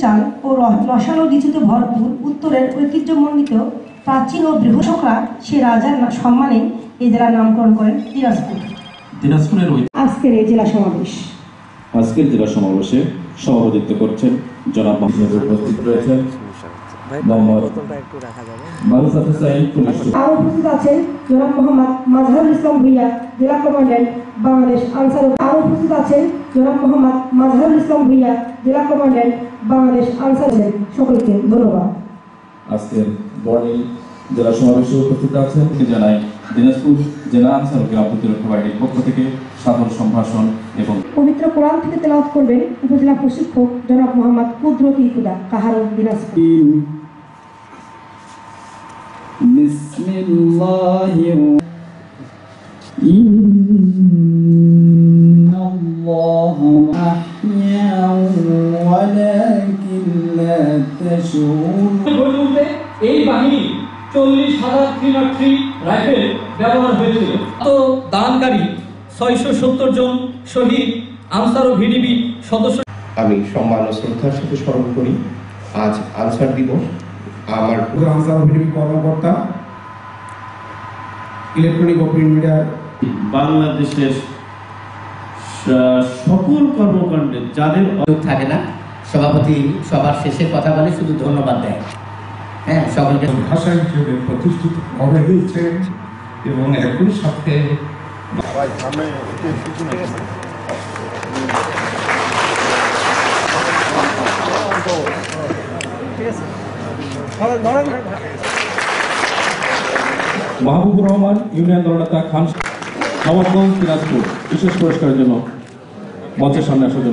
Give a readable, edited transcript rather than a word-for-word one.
চাল ও রসালো ঋতুতে ভরপুর উত্তরের ঐতিহ্যমণ্ডিত প্রাচীন ও বৃহস্পরা সে রাজার সম্মানে এই জেলার নামকরণ করেন দিনাজপুরের আজকের এই জেলা সমাবেশে সভাপতিত্ব করছেন জনাব উপস্থিত রয়েছেন আরো উপস্থিত আছেন জনাব মোহাম্মদ মাজহারুল ইসলাম ভুইয়া জেলা কমান্ড্যান্ট বাংলাদেশ আনসার সকলকে ধন্যবাদ। আজকের বর্ণিল জেলা সমাবেশে উপস্থিত আছেন জানাই দিনাজপুর জেলা আনসার গ্রাম প্রতিরক্ষা বাহিনীর পক্ষ থেকে সাধারণ সম্ভাষণ এবং পবিত্র কোরআন থেকে তেলাওয়াত করবেন উপজেলা প্রশিক্ষক জনাব মোহাম্মদ কুদরতি খুদা কাহারুল দিনাজপুর। বিসমিল্লাহির এই বাহিনী 40,000 ত্রিমাত্রি রাইফেল ব্যবহার হয়েছিল। তো দানকারী 670 জন শহীদ আনসার ও ভিডিবি সদস্য আমি সম্মান ও শ্রদ্ধার সাথে স্মরণ করি আজ আনসার দিবস। আমার আনসার ও ভিডিবি কর্মকর্তা ইলেকট্রনিক ও প্রিন্ট মিডিয়া বাংলাদেশের সকল কর্মকাণ্ডে যাদের থাকে না, সভাপতি সবার শেষে কথা বলে শুধু ধন্যবাদ দেয়। হ্যাঁ, সকলকে ভাষা হিসেবে প্রতিষ্ঠিত করা হয়েছে এবং একই সাথে মাহবুবুর রহমান ইউনিয়ন দলনেতা খান নবাবগঞ্জ দিনাজপুর বিশেষ পুরস্কারের জন্য মঞ্চের সামনে আসার জন্য